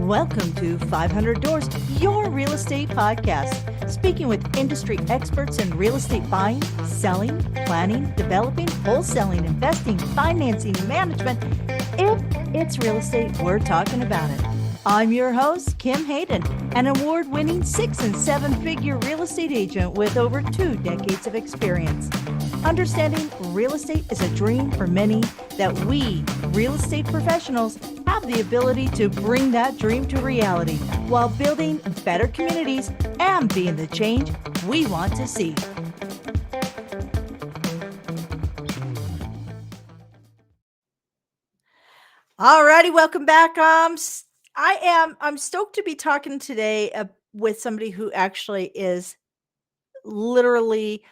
Welcome to 500 Doors, your real estate podcast. Speaking with industry experts in real estate buying, selling, planning, developing, wholesaling, investing, financing, management. If it's real estate, we're talking about it. I'm your host, Kim Hayden, an award-winning 6- and 7-figure real estate agent with over 2 decades of experience. Understanding real estate is a dream for many that we, real estate professionals, have the ability to bring that dream to reality while building better communities and being the change we want to see. All righty, welcome back. I'm stoked to be talking today with somebody who actually is literally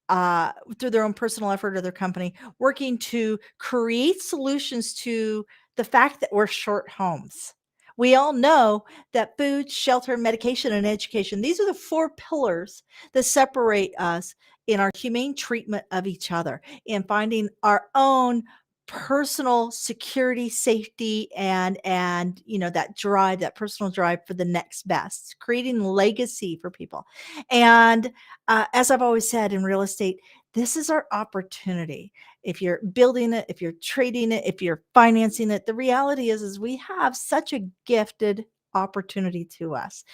through their own personal effort or their company, working to create solutions to the fact that we're short homes. We all know that food, shelter, medication, and education, these are the 4 pillars that separate us in our humane treatment of each other, in finding our own personal security, safety, and that drive, that personal drive for the next best, creating legacy for people. And as I've always said in real estate, this is our opportunity. If you're building it, if you're trading it, if you're financing it, the reality is we have such a gifted opportunity to us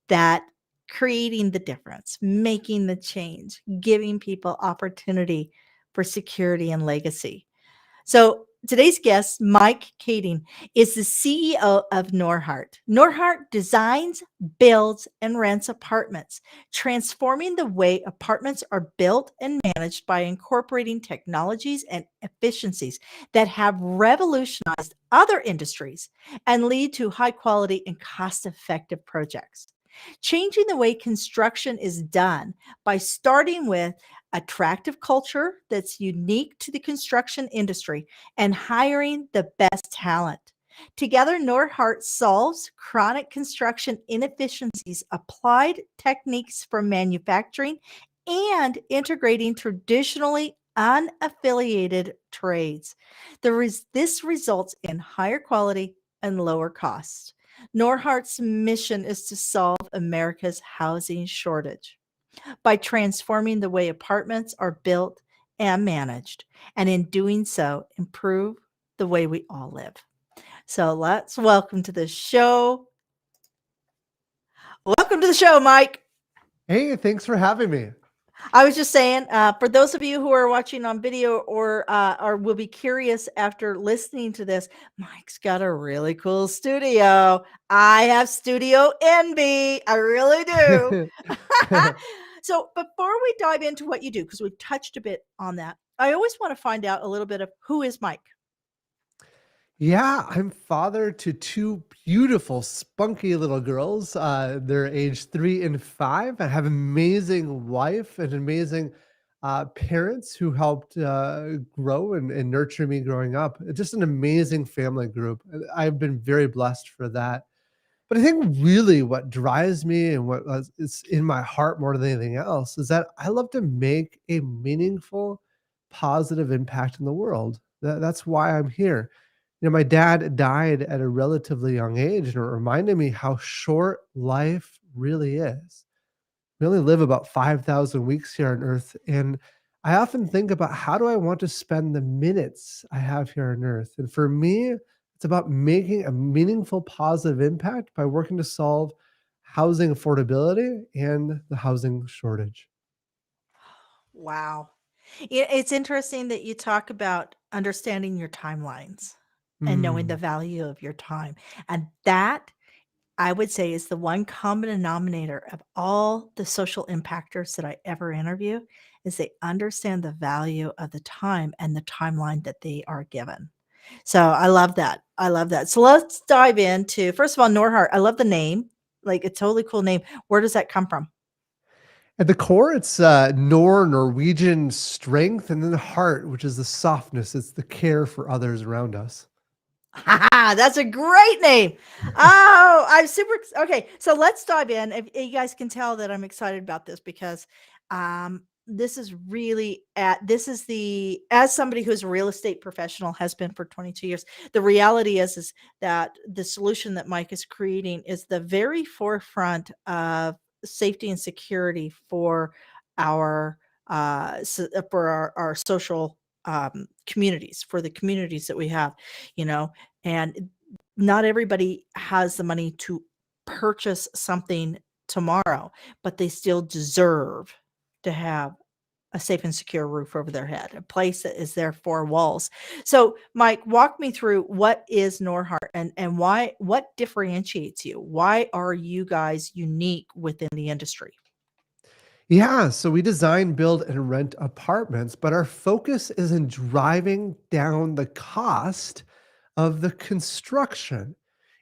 that creating the difference, making the change, giving people opportunity for security and legacy. So today's guest, Mike Kaeding, is the CEO of Norhart. Norhart designs, builds, and rents apartments, transforming the way apartments are built and managed by incorporating technologies and efficiencies that have revolutionized other industries and lead to high quality and cost-effective projects. Changing the way construction is done by starting with attractive culture that's unique to the construction industry and hiring the best talent. Together, Norhart solves chronic construction inefficiencies, applied techniques for manufacturing, and integrating traditionally unaffiliated trades. This results in higher quality and lower costs. Norhart's mission is to solve America's housing shortage by transforming the way apartments are built and managed, and in doing so, improve the way we all live. So let's welcome to the show. Welcome to the show, Mike. Hey, thanks for having me. I was just saying, for those of you who are watching on video or will be curious after listening to this, Mike's got a really cool studio. I have studio envy. I really do. So before we dive into what you do, because we've touched a bit on that, I always want to find out a little bit of who is Mike. Yeah, I'm father to 2 beautiful, spunky little girls. They're age 3 and 5. I have an amazing wife and amazing parents who helped grow and nurture me growing up. Just an amazing family group. I've been very blessed for that. But I think really what drives me and what is in my heart more than anything else is that I love to make a meaningful, positive impact in the world. That's why I'm here. My dad died at a relatively young age, and it reminded me how short life really is. We only live about 5,000 weeks here on Earth, and I often think about how do I want to spend the minutes I have here on Earth. And for me, it's about making a meaningful, positive impact by working to solve housing affordability and the housing shortage. Wow. It's interesting that you talk about understanding your timelines and knowing the Mm. value of your time. And that, I would say, is the one common denominator of all the social impactors that I ever interview is they understand the value of the time and the timeline that they are given. So I love that. I love that. So let's dive into, first of all, Norhart. I love the name. Like, a totally cool name. Where does that come from? At the core, it's Norwegian strength, and then the heart, which is the softness. It's the care for others around us. That's a great name. Oh, I'm okay. So let's dive in. If you guys can tell that I'm excited about this because this is really at this is the as somebody who's a real estate professional, has been for 22 years, the reality is that the solution that Mike is creating is the very forefront of safety and security for our for our social communities, for the communities that we have, you know. And not everybody has the money to purchase something tomorrow, but they still deserve to have a safe and secure roof over their head, a place that is their four walls. So, Mike, walk me through what is Norhart, and why, what differentiates you? Why are you guys unique within the industry? Yeah, so we design, build, and rent apartments, but our focus is in driving down the cost of the construction.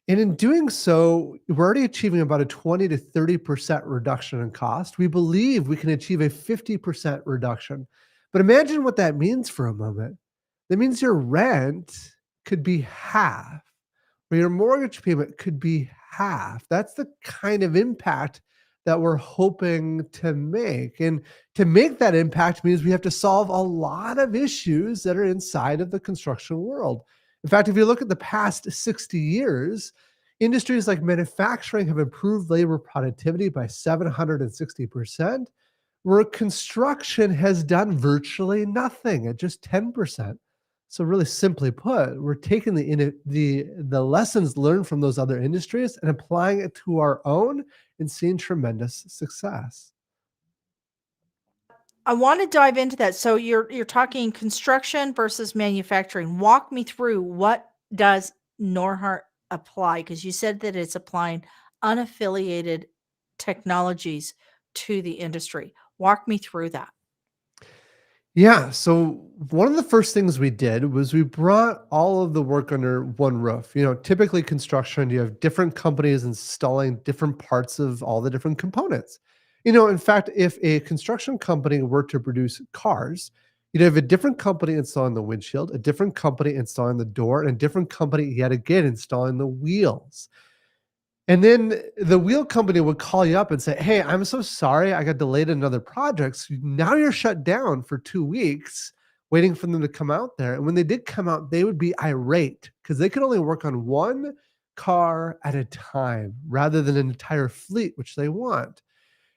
And in doing so, we're already achieving about a 20 to 30% reduction in cost. We believe we can achieve a 50% reduction. But imagine what that means for a moment. That means your rent could be half, or your mortgage payment could be half. That's the kind of impact that we're hoping to make. And to make that impact means we have to solve a lot of issues that are inside of the construction world. In fact, if you look at the past 60 years, industries like manufacturing have improved labor productivity by 760%, where construction has done virtually nothing at just 10%. So really simply put, we're taking the lessons learned from those other industries and applying it to our own and seeing tremendous success. I want to dive into that. So you're talking construction versus manufacturing. Walk me through, what does Norhart apply? Because you said that it's applying unaffiliated technologies to the industry. Walk me through that. Yeah. So one of the first things we did was we brought all of the work under one roof. Typically construction, you have different companies installing different parts of all the different components. In fact, if a construction company were to produce cars, you'd have a different company installing the windshield, a different company installing the door, and a different company yet again installing the wheels. And then the wheel company would call you up and say, "Hey, I'm so sorry. I got delayed in another project. So now you're shut down for 2 weeks waiting for them to come out there." And when they did come out, they would be irate because they could only work on one car at a time rather than an entire fleet, which they want.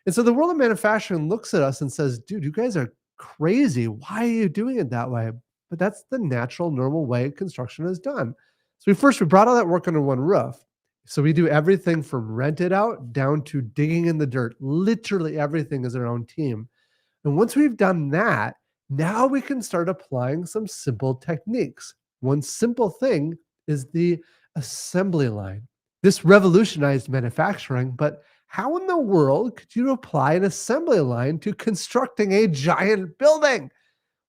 And so the world of manufacturing looks at us and says, "Dude, you guys are crazy. Why are you doing it that way?" But that's the natural, normal way construction is done. So we brought all that work under one roof. So we do everything from rent it out down to digging in the dirt. Literally everything is our own team. And once we've done that, now we can start applying some simple techniques. One simple thing is the assembly line. This revolutionized manufacturing, but how in the world could you apply an assembly line to constructing a giant building?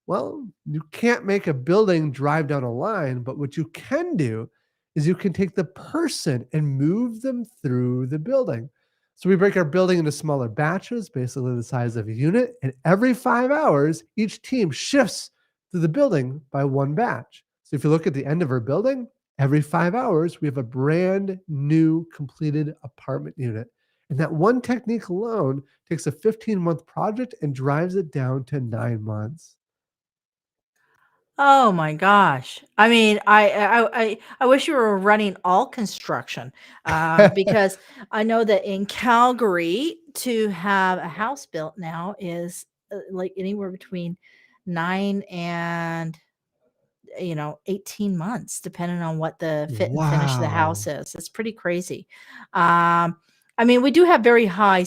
Well, you can't make a building drive down a line, but what you can do is you can take the person and move them through the building. So we break our building into smaller batches, basically the size of a unit, and every 5 hours, each team shifts through the building by one batch. So if you look at the end of our building, every 5 hours, we have a brand new completed apartment unit. And that one technique alone takes a 15-month project and drives it down to 9 months. Oh my gosh. I mean, I wish you were running all construction, because I know that in Calgary, to have a house built now is like anywhere between 9 and 18 months, depending on what the fit and finish of the house Wow. is. It's pretty crazy. Um, I mean, we do have very high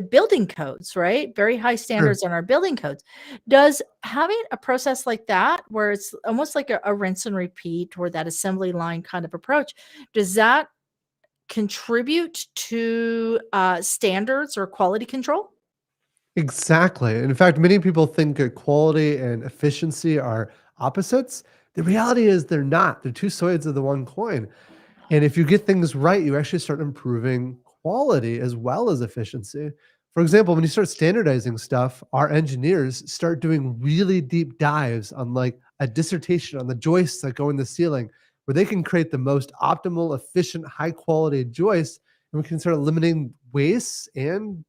building codes, right? Very high Sure. standards on our building codes. Does having a process like that, where it's almost like a rinse and repeat, or that assembly line kind of approach, does that contribute to standards or quality control? Exactly. In fact, many people think that quality and efficiency are opposites. The reality is they're not. They're two sides of the one coin. And if you get things right, you actually start improving quality as well as efficiency. For example, when you start standardizing stuff, our engineers start doing really deep dives on like a dissertation on the joists that go in the ceiling, where they can create the most optimal, efficient, high quality joists. And we can start eliminating wastes and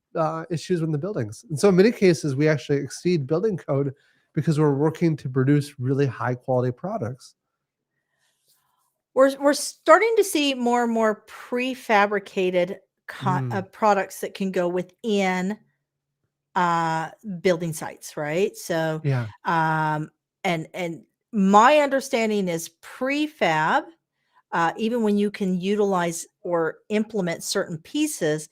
issues in the buildings. And so in many cases, we actually exceed building code because we're working to produce really high quality products. We're starting to see more and more prefabricated Mm, products that can go within building sites, right? So, yeah. and my understanding is prefab, even when you can utilize or implement certain pieces,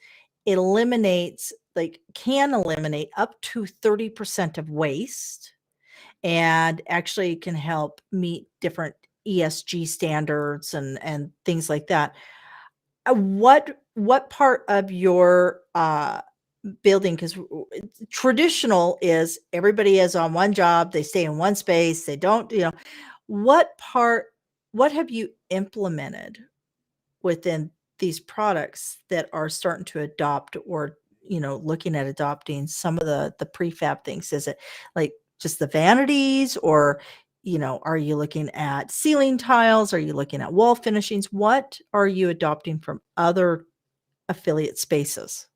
it eliminates, like, can eliminate up to 30% of waste, and actually can help meet different ESG standards and things like that. What part of your building, because traditional is everybody is on one job, they stay in one space, they don't, what part, what have you implemented within these products that are starting to adopt, or looking at adopting some of the prefab things? Is it like just the vanities, or are you looking at ceiling tiles, are you looking at wall finishings? What are you adopting from other affiliate spaces?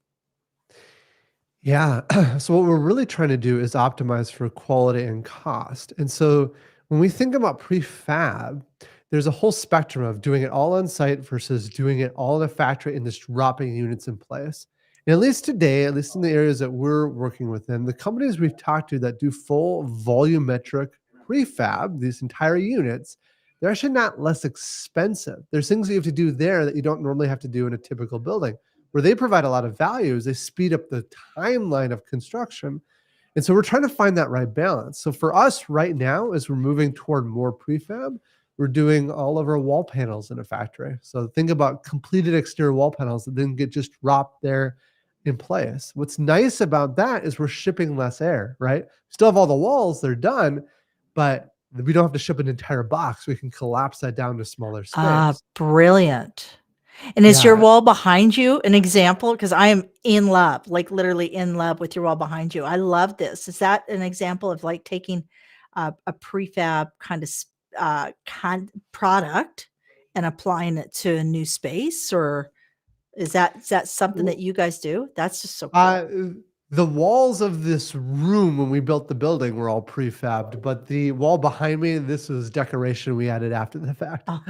Yeah. So what we're really trying to do is optimize for quality and cost. And so when we think about prefab, there's a whole spectrum of doing it all on site versus doing it all in a factory and just dropping units in place. And at least today, at least in the areas that we're working within, the companies we've talked to that do full volumetric prefab, these entire units, they're actually not less expensive. There's things that you have to do there that you don't normally have to do in a typical building. Where they provide a lot of value is they speed up the timeline of construction. And so we're trying to find that right balance. So for us right now, as we're moving toward more prefab, we're doing all of our wall panels in a factory. So think about completed exterior wall panels that then get just dropped there in place. What's nice about that is we're shipping less air, right? Still have all the walls, they're done, but we don't have to ship an entire box. We can collapse that down to smaller Ah, space. brilliant. And is your Yeah. wall behind you an example? Because I am in love, like literally in love with your wall behind you. I love this. Is that an example of like taking a prefab kind of product and applying it to a new space, or is that something that you guys do? That's just so Uh, cool. the walls of this room when we built the building were all prefabbed, but the wall behind me, this was decoration we added after the fact. Oh.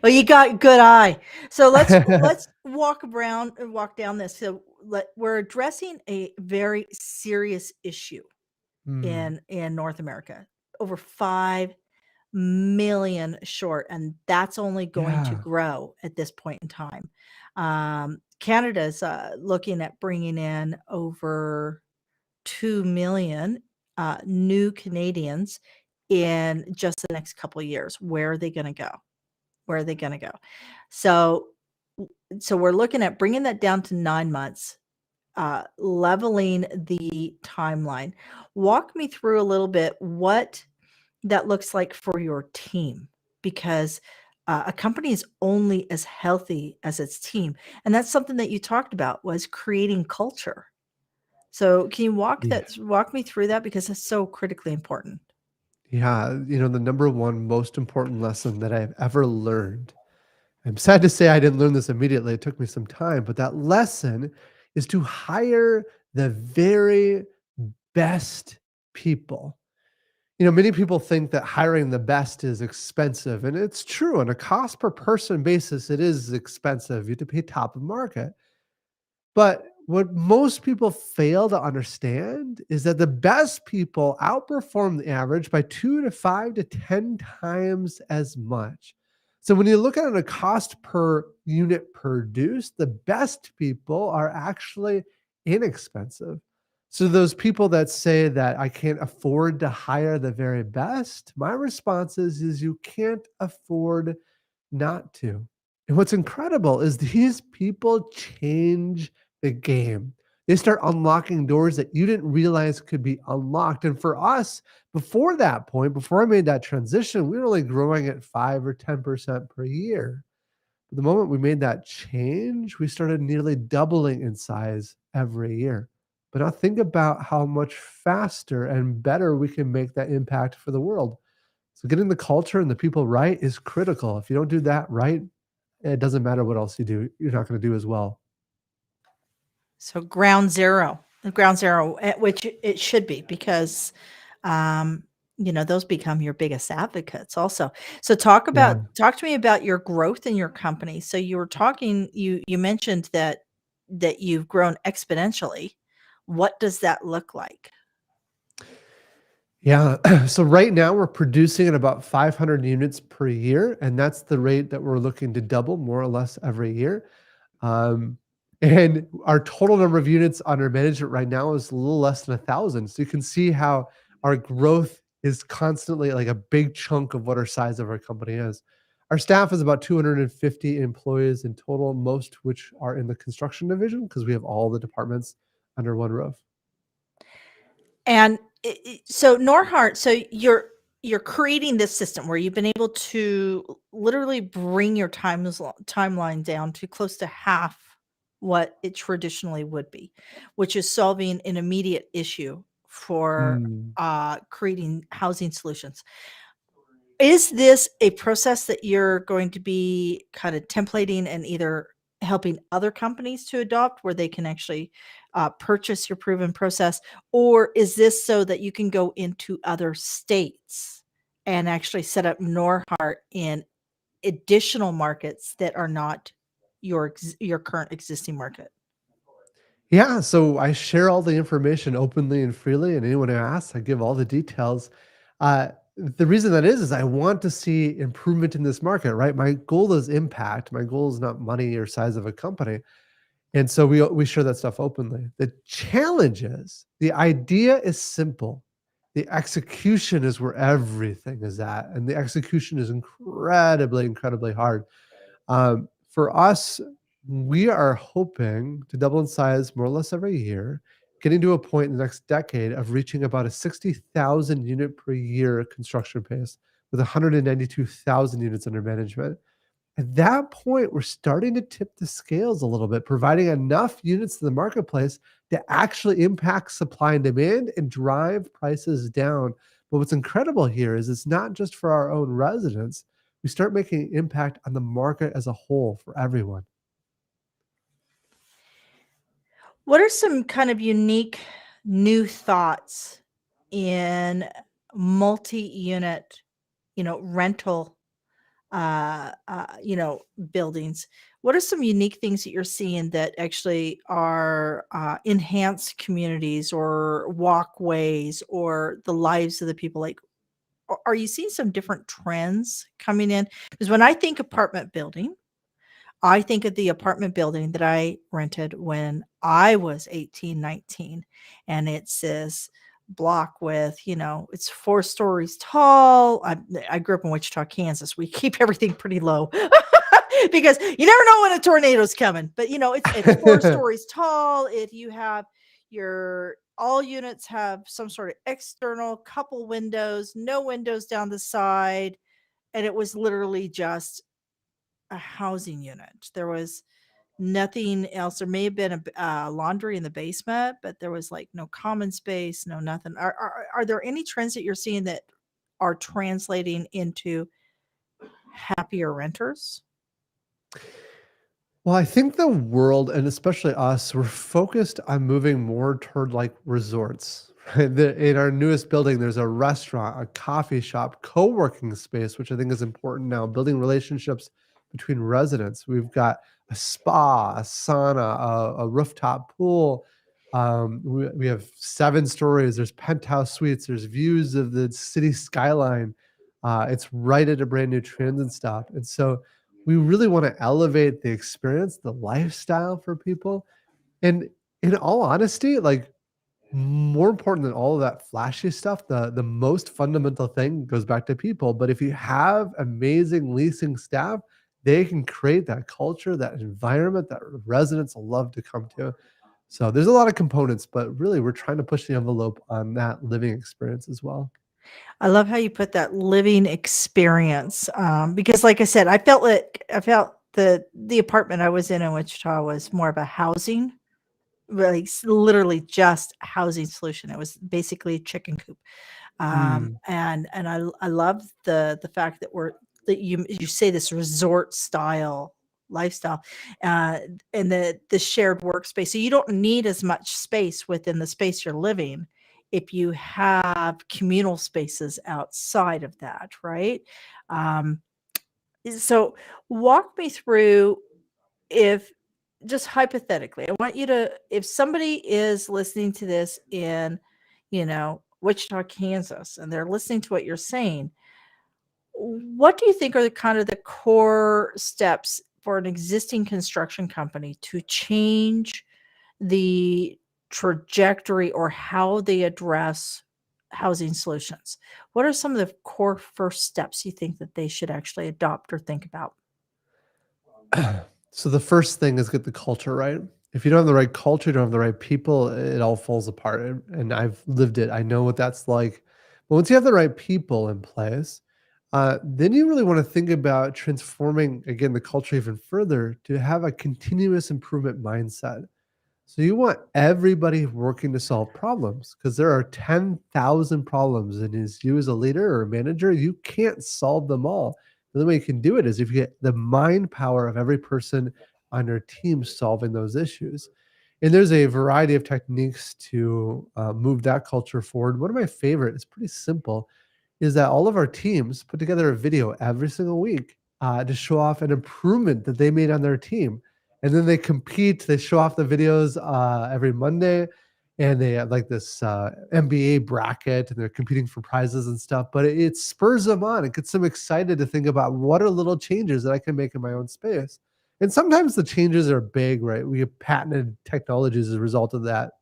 Well, you got good eye. So let's walk around and walk down this. So we're addressing a very serious issue Mm, in North America. Over 5 million short, and that's only going to yeah, grow at this point in time. Canada's looking at bringing in over 2 million new Canadians in just the next couple of years. Where are they going to go? Where are they going to go? So, so we're looking at bringing that down to 9 months, leveling the timeline. Walk me through a little bit what that looks like for your team, because a company is only as healthy as its team, and that's something that you talked about, was creating culture. So can you yeah, walk me through that, because it's so critically important? yeah. The number one most important lesson that I've ever learned. I'm sad to say I didn't learn this immediately. It took me some time, but that lesson is to hire the very best people. Many people think that hiring the best is expensive, and it's true. On a cost per person basis, it is expensive. You have to pay top of market. But what most people fail to understand is that the best people outperform the average by 2 to 5 to 10 times as much. So when you look at it on a cost per unit produced, the best people are actually inexpensive. So those people that say that I can't afford to hire the very best, my response is you can't afford not to. And what's incredible is these people change the game. They start unlocking doors that you didn't realize could be unlocked. And for us, before that point, before I made that transition, we were only growing at 5 or 10% per year. But the moment we made that change, we started nearly doubling in size every year. But now think about how much faster and better we can make that impact for the world. So getting the culture and the people right is critical. If you don't do that right, it doesn't matter what else you do, you're not going to do as well. So ground zero, which it should be because, um, those become your biggest advocates also. So Yeah. talk to me about your growth in your company. So you mentioned that you've grown exponentially. What does that look like? Yeah. So right now we're producing at about 500 units per year, and that's the rate that we're looking to double more or less every year. Um, and our total number of units under management right now is a little less than 1,000. So you can see how our growth is constantly like a big chunk of what our size of our company is. Our staff is about 250 employees in total, most which are in the construction division because we have all the departments under one roof. And so Norhart, so you're creating this system where you've been able to literally bring your timeline down to close to half what it traditionally would be, which is solving an immediate issue for Mm. creating housing solutions. Is this a process that you're going to be kind of templating and either helping other companies to adopt where they can actually purchase your proven process? Or is this so that you can go into other states and actually set up Norhart in additional markets that are not your current existing market? Yeah, so I share all the information openly and freely, and anyone who asks, I give all the details. The reason that is I want to see improvement in this market, right? My goal is impact. My goal is not money or size of a company, and so we share that stuff openly. The challenge is the idea is simple. The execution is where everything is at, and the execution is incredibly hard. For us, we are hoping to double in size more or less every year, getting to a point in the next decade of reaching about a 60,000 unit per year construction pace with 192,000 units under management. At that point, we're starting to tip the scales a little bit, providing enough units to the marketplace to actually impact supply and demand and drive prices down. But what's incredible here is it's not just for our own residents. We start making an impact on the market as a whole for everyone. What are some kind of unique new thoughts in multi-unit, rental, buildings? What are some unique things that you're seeing that actually are enhanced communities or walkways or the lives of the people? Like, are you seeing some different trends coming in? Because when I think apartment building, I think of the apartment building that I rented when I was 18, 19, and it's this block with, it's 4 stories tall. I grew up in Wichita, Kansas. We keep everything pretty low because you never know when a tornado's coming. But, it's 4 stories tall. If you have your all units have some sort of external couple windows, no windows down the side, and it was literally just a housing unit. There was nothing else. There may have been a laundry in the basement, but there was like no common space, no nothing. Are there any trends that you're seeing that are translating into happier renters? Well, I think the world, and especially us, we're focused on moving more toward like resorts. Right? In our newest building, there's a restaurant, a coffee shop, co working space, which I think is important now, building relationships between residents. We've got a spa, a sauna, a rooftop pool. We have 7 stories, there's penthouse suites, there's views of the city skyline. It's right at a brand new transit stop. And so, we really want to elevate the experience, the lifestyle for people. And in all honesty, like more important than all of that flashy stuff, the most fundamental thing goes back to people. But if you have amazing leasing staff, they can create that culture, that environment that residents love to come to. So there's a lot of components, but really we're trying to push the envelope on that living experience as well. I love how you put that living experience, because like I said, I felt the apartment I was in Wichita was more of a housing, like literally just a housing solution. It was basically a chicken coop. Mm. And I love the fact that you say this resort style. lifestyle, uh, and the shared workspace. So you don't need as much space within the space you're living if you have communal spaces outside of that, right? Um, so walk me through, if just hypothetically, I want you to, if somebody is listening to this in, Wichita, Kansas, and they're listening to what you're saying, what do you think are the kind of the core steps for an existing construction company to change the trajectory or how they address housing solutions? What are some of the core first steps you think that they should actually adopt or think about? So the first thing is get the culture right. If you don't have the right culture, you don't have the right people, it all falls apart. And I've lived it. I know what that's like. But once you have the right people in place, then you really want to think about transforming again the culture even further to have a continuous improvement mindset. So you want everybody working to solve problems because there are 10,000 problems, and as you as a leader or a manager, you can't solve them all. The only way you can do it is if you get the mind power of every person on your team solving those issues. And there's a variety of techniques to move that culture forward. One of my favorite is pretty simple, is that all of our teams put together a video every single week to show off an improvement that they made on their team, and then they compete. They show off the videos every Monday, and they have like this MBA bracket, and they're competing for prizes and stuff. But it spurs them on. It gets them excited to think about what are little changes that I can make in my own space. And sometimes the changes are big, right? We have patented technologies as a result of that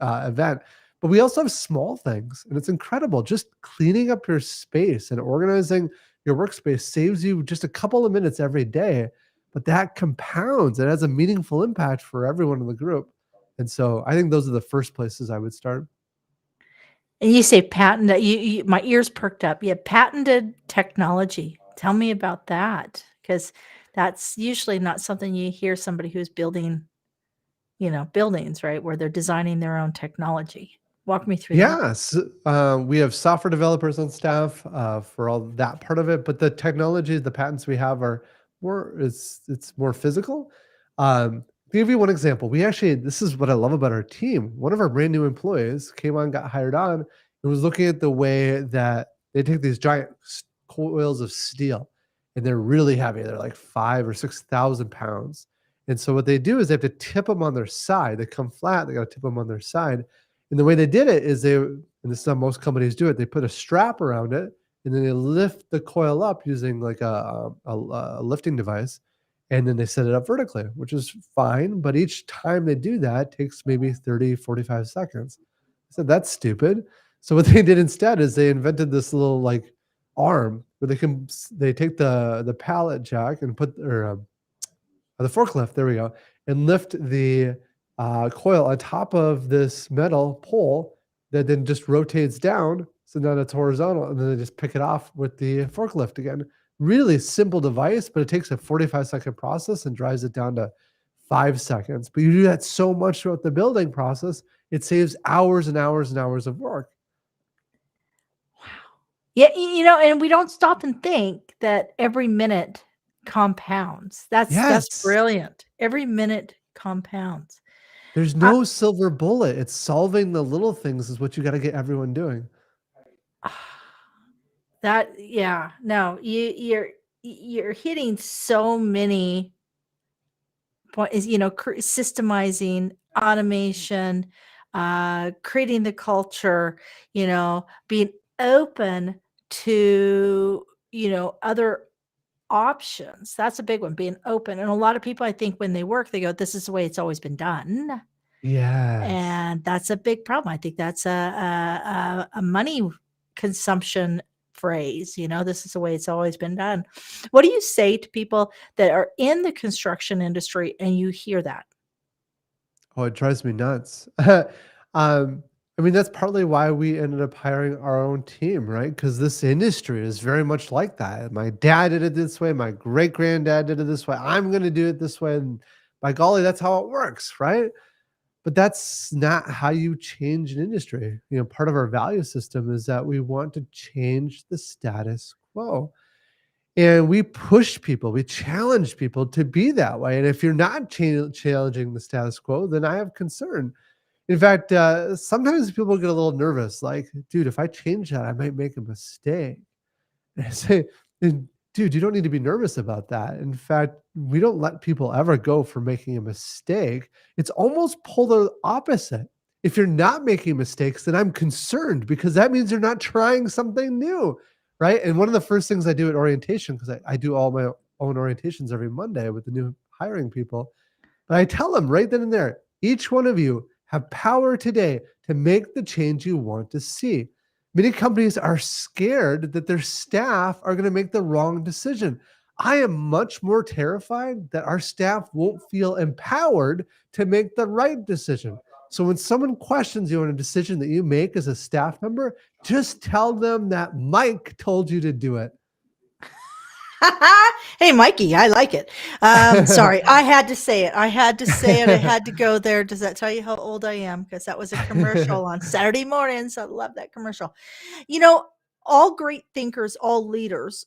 event. But we also have small things, and it's incredible. Just cleaning up your space and organizing your workspace saves you just a couple of minutes every day, but that compounds. It has a meaningful impact for everyone in the group. And so I think those are the first places I would start. And you say patent, my ears perked up. You have patented technology. Tell me about that, because that's usually not something you hear somebody who's building, buildings, right? Where they're designing their own technology. Walk me through that. Yes, we have software developers on staff for all that part of it, but the technology, the patents we have are it's more physical. To give you one example, we actually this is what I love about our team. One of our brand new employees came on, got hired on, and was looking at the way that they take these giant coils of steel, and they're really heavy. They're like 5 or 6,000 pounds. And so what they do is they have to tip them on their side. They come flat. They got to tip them on their side, and the way they did it is and this is how most companies do it, they put a strap around it, and then they lift the coil up using like a lifting device, and then they set it up vertically, which is fine. But each time they do that takes maybe 30, 45 seconds. I said, that's stupid. So what they did instead is they invented this little like arm where they take the pallet jack and put the forklift, there we go, and lift the coil on top of this metal pole that then just rotates down. So now it's horizontal, and then they just pick it off with the forklift again. Really simple device, but it takes a 45-second process and drives it down to 5 seconds. But you do that so much throughout the building process, it saves hours and hours and hours of work. Yeah, and we don't stop and think that every minute compounds. That's Yes. brilliant. Every minute compounds. There's Uh, no silver bullet. It's solving the little things is what you got to get everyone doing. yeah, no, you're hitting so many point is, systemizing, automation, creating the culture, being open to, other options. That's a big one, being open. And a lot of people, I think when they work, they go, this is the way it's always been done. Yes. And that's a big problem. I think that's a money consumption phrase, this is the way it's always been done. What do you say to people that are in the construction industry and you hear that? Oh, it drives me nuts. I mean, that's partly why we ended up hiring our own team, right? Because this industry is very much like that. My dad did it this way. My great granddad did it this way. I'm going to do it this way. And by golly, that's how it works, right? But that's not how you change an industry. Part of our value system is that we want to change the status quo. And we push people, we challenge people to be that way. And if you're not challenging the status quo, then I have concern. In fact, sometimes people get a little nervous, like, dude, if I change that, I might make a mistake. And I say, dude, you don't need to be nervous about that. In fact, we don't let people ever go for making a mistake. It's almost polar opposite. If you're not making mistakes, then I'm concerned because that means you're not trying something new. Right. And one of the first things I do at orientation, because I do all my own orientations every Monday with the new hiring people, but I tell them right then and there, each one of you have power today to make the change you want to see. Many companies are scared that their staff are going to make the wrong decision. I am much more terrified that our staff won't feel empowered to make the right decision. So when someone questions you on a decision that you make as a staff member, just tell them that Mike told you to do it. Hey, Mikey, I like it. Sorry, I had to say it. I had to say it. I had to go there. Does that tell you how old I am? Because that was a commercial on Saturday mornings. I love that commercial. You know, all great thinkers, all leaders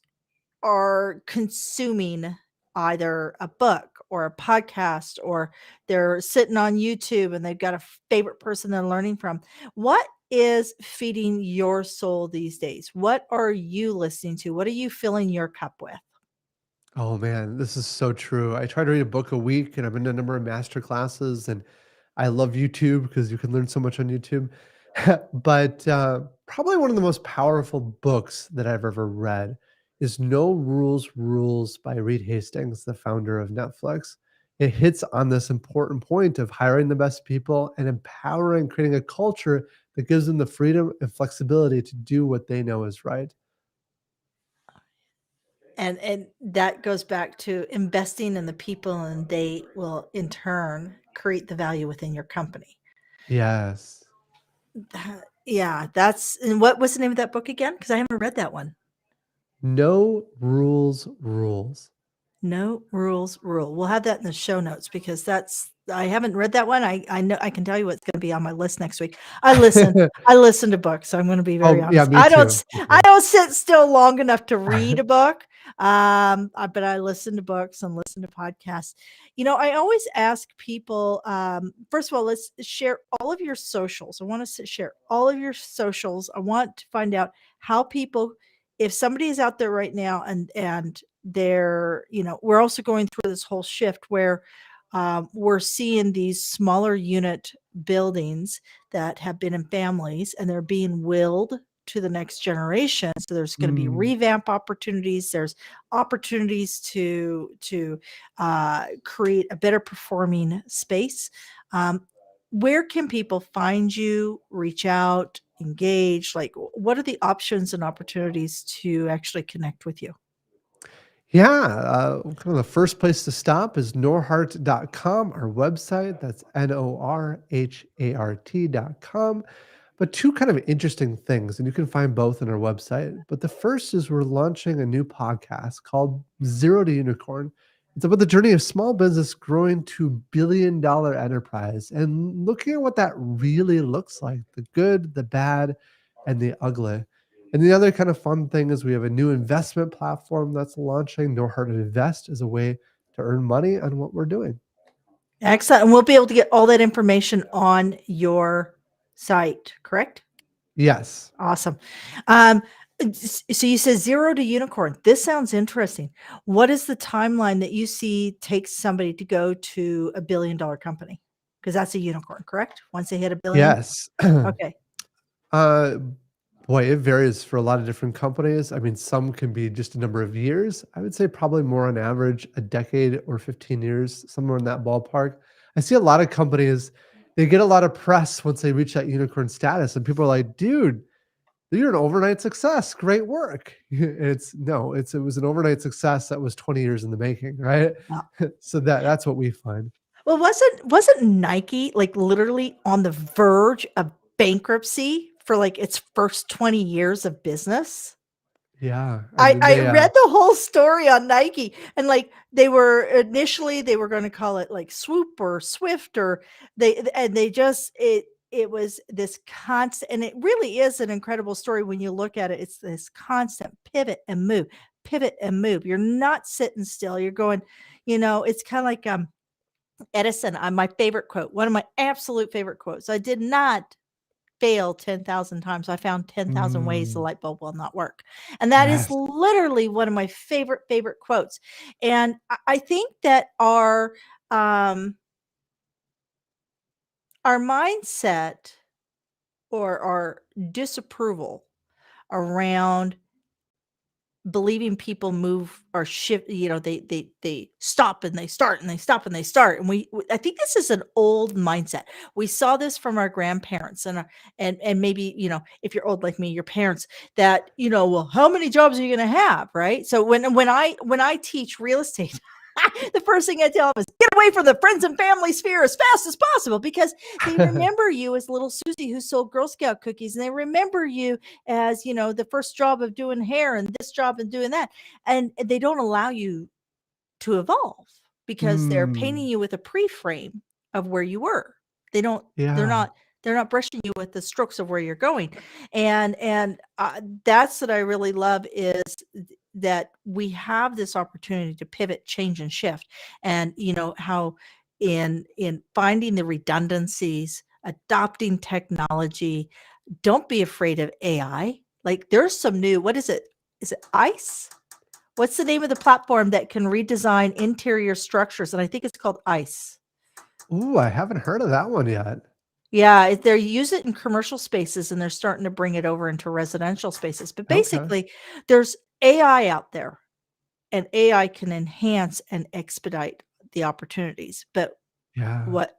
are consuming either a book or a podcast, or they're sitting on YouTube and they've got a favorite person they're learning from. What is feeding your soul these days? What are you listening to? What are you filling your cup with? Oh man, this is so true. I try to read a book a week and I'm in a number of master classes and I love YouTube because you can learn so much on YouTube. But probably one of the most powerful books that I've ever read is No Rules Rules by Reed Hastings, the founder of Netflix. It hits on this important point of hiring the best people and empowering, creating a culture that gives them the freedom and flexibility to do what they know is right. And that goes back to investing in the people, and they will in turn create the value within your company. Yes. Yeah, that's and what was the name of that book again? Because I haven't read that one. No rules rules. No rules rule. We'll have that in the show notes because that's I haven't read that one. I know I can tell you what's going to be on my list next week. I listen to books, so I'm going to be very Oh, yeah, honest. me too, me I too. don't sit still long enough to read a book. But I listen to books and listen to podcasts. You know, I always ask people, first of all, let's share all of your socials. I want to share all of your socials. I want to find out how people, if somebody is out there right now and they're, you know, we're also going through this whole shift where we're seeing these smaller unit buildings that have been in families and they're being willed to the next generation. So there's going to be Mm. revamp opportunities. There's opportunities to create a better performing space. Where can people find you, reach out, engage? Like, what are the options and opportunities to actually connect with you? Yeah, kind of the first place to stop is norhart.com, our website. That's NORHART.com. But two kind of interesting things, and you can find both on our website. But the first is we're launching a new podcast called Zero to Unicorn. It's about the journey of small business growing to billion-dollar enterprise and looking at what that really looks like, the good, the bad, and the ugly. And the other kind of fun thing is we have a new investment platform that's launching. Norhart Invest is a way to earn money on what we're doing. Excellent. And we'll be able to get all that information on your site, correct? Yes. Awesome. So you said zero to unicorn. This sounds interesting. What is the timeline that you see takes somebody to go to $1 billion company? Because that's a unicorn, correct? Once they hit a billion? Yes. Okay. uh, Boy, it varies for a lot of different companies. I mean, some can be just a number of years. I would say probably more on average, a decade or 15 years, somewhere in that ballpark. I see a lot of companies, they get a lot of press once they reach that unicorn status, and people are like, dude, you're an overnight success. Great work. It's no, it was an overnight success that was 20 years in the making, right? Uh, So that's what we find. Well, wasn't Nike like literally on the verge of bankruptcy for like its first 20 years of business? Yeah. I I mean, I they read the whole story on Nike, and, like, they were initially, they were gonna call it, like, Swoop or Swift, or they just it was this constant, and it really is an incredible story when you look at it. It's this constant pivot and move, pivot and move. You're not sitting still. You're going, it's kind of like Edison, my favorite quote, one of my absolute favorite quotes. I did not fail 10,000 times. I found 10,000 ways the Mm, light bulb will not work. And that is yes. literally one of my favorite quotes. And I think that um, our mindset or our disapproval around believing people move or shift, they stop and they start and they stop and they start. And I think this is an old mindset. We saw this from our grandparents and maybe, if you're old like me, your parents, that, well, how many jobs are you going to have? Right. So when I teach real estate, the first thing I tell them is get away from the friends and family sphere as fast as possible, because they remember you as little Susie who sold Girl Scout cookies, and they remember you as, the first job of doing hair and this job and doing that. And they don't allow you to evolve because they're painting Mm, you with a pre-frame of where you were. They don't, they're yeah. not, they're not brushing you with the strokes of where you're going. And that's what I really love is that we have this opportunity to pivot, change, and shift. And, how in finding the redundancies, adopting technology, don't be afraid of AI. Like there's some new, what is it? Is it ICE? What's the name of the platform that can redesign interior structures? And I think it's called ICE. Ooh, I haven't heard of that one yet. Yeah, they use it in commercial spaces and they're starting to bring it over into residential spaces. But Okay. basically, there's AI out there and AI can enhance and expedite the opportunities. Yeah. But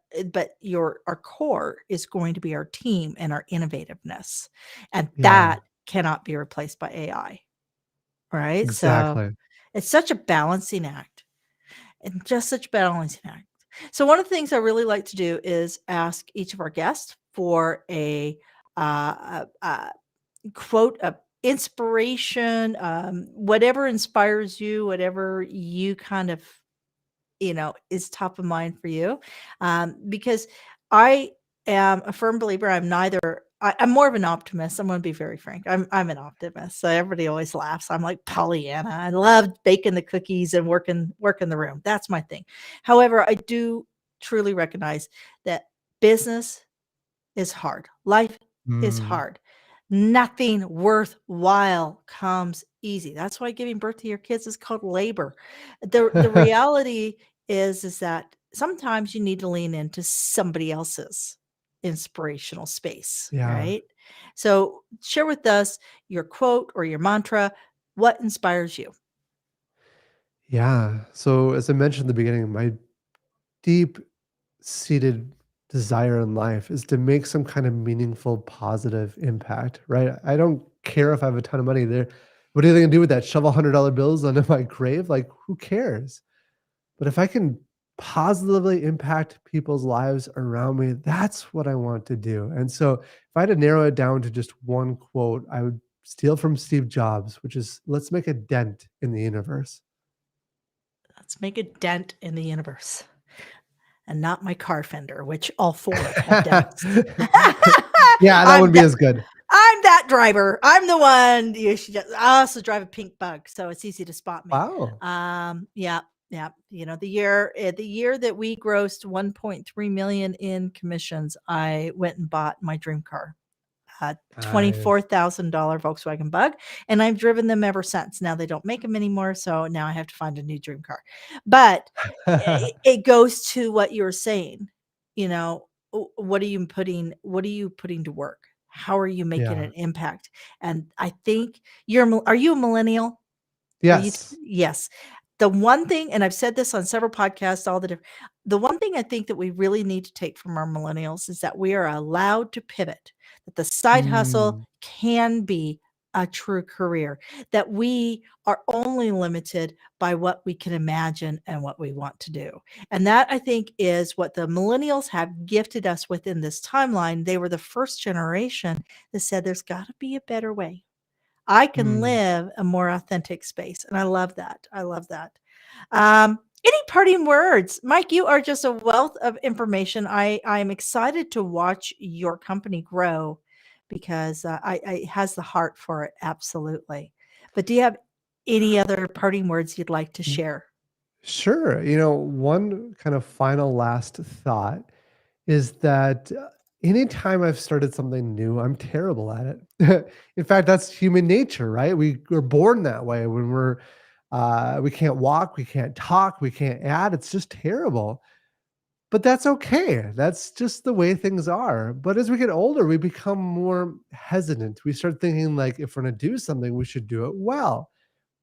our core is going to be our team and our innovativeness. And Yeah. that cannot be replaced by AI. Right? So Exactly. it's such a balancing act. And just such a balancing act. So one of the things I really like to do is ask each of our guests for a quote of inspiration, whatever inspires you, whatever you kind of is top of mind for you. Because I am a firm believer. I'm more of an optimist. I'm going to be very frank. I'm an optimist. So everybody always laughs. I'm like Pollyanna. I love baking the cookies and working the room. That's my thing. However, I do truly recognize that business is hard. Life is Mm, hard. Nothing worthwhile comes easy. That's why giving birth to your kids is called labor. The reality is that sometimes you need to lean into somebody else's inspirational space, yeah. right? So share with us your quote or your mantra. What inspires you? Yeah. So as I mentioned in the beginning, my deep seated desire in life is to make some kind of meaningful, positive impact, right? I don't care if I have a ton of money there. What are they gonna do with that? Shovel $100 bills under my grave? Like, who cares? But if I can positively impact people's lives around me, that's what I want to do. And so if I had to narrow it down to just one quote, I would steal from Steve Jobs, which is let's make a dent in the universe. Let's make a dent in the universe. And not my car fender, which all four have dents. Yeah, that I'm wouldn't be that as good. I'm that driver. I'm the one you should just I also drive a pink Bug, so it's easy to spot me. Wow. Yeah, yeah. The year that we grossed 1.3 million in commissions, I went and bought my dream car. Nice. $24,000 Volkswagen Bug, and I've driven them ever since. Now they don't make them anymore, so now I have to find a new dream car. But it goes to what you were saying, what are you putting to work? How are you making Yeah. an impact? And I think are you a millennial? Are you Yes. yes. The one thing, and I've said this on several podcasts, the one thing I think that we really need to take from our millennials is that we are allowed to pivot, that the side hustle Mm, can be a true career, that we are only limited by what we can imagine and what we want to do. And that I think is what the millennials have gifted us with in this timeline. They were the first generation that said there's got to be a better way. I can mm. live a more authentic space, and I love that. I love that. Any parting words? Mike, you are just a wealth of information. I'm excited to watch your company grow because I it has the heart for it, absolutely. But do you have any other parting words you'd like to share? Sure. One kind of final last thought is that anytime I've started something new, I'm terrible at it. In fact, that's human nature, right? We're born that way. When we can't walk, we can't talk, we can't add. It's just terrible. But that's okay. That's just the way things are. But as we get older, we become more hesitant. We start thinking like if we're going to do something, we should do it well.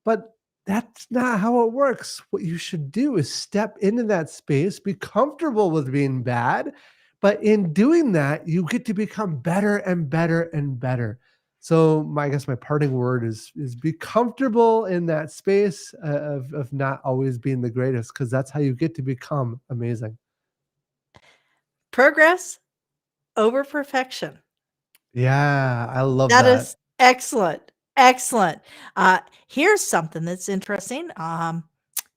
But that's not how it works. What you should do is step into that space, be comfortable with being bad, but in doing that, you get to become better and better and better. So I guess my parting word is be comfortable in that space of not always being the greatest, because that's how you get to become amazing. Progress over perfection. Yeah, I love That that. is excellent. Excellent. Here's something that's interesting.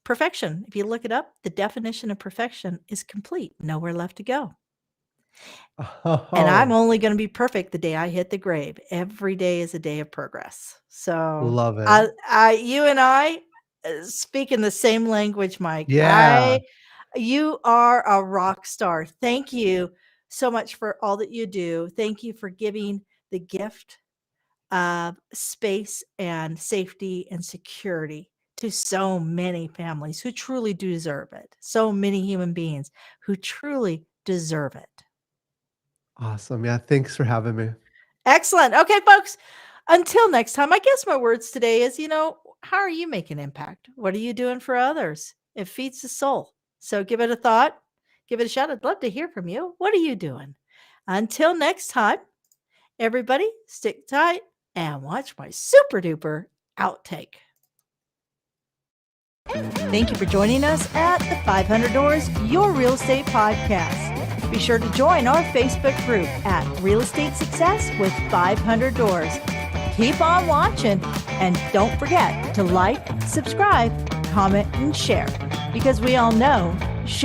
Perfection. If you look it up, the definition of perfection is complete, nowhere left to go. And I'm Oh, only going to be perfect the day I hit the grave. Every day is a day of progress. So, love it. you and I speak in the same language, Mike. Yeah. You are a rock star. Thank you so much for all that you do. Thank you for giving the gift of space and safety and security to so many families who truly do deserve it. So many human beings who truly deserve it. Awesome. Yeah. Thanks for having me. Excellent. Okay, folks, until next time, I guess my words today is, how are you making impact? What are you doing for others? It feeds the soul. So give it a thought, give it a shot. I'd love to hear from you. What are you doing? Until next time, everybody stick tight and watch my super duper outtake. Thank you for joining us at the 500 Doors Your Real Estate Podcast. Be sure to join our Facebook group at Real Estate Success with 500 Doors. Keep on watching and don't forget to like, subscribe, comment, and share because we all know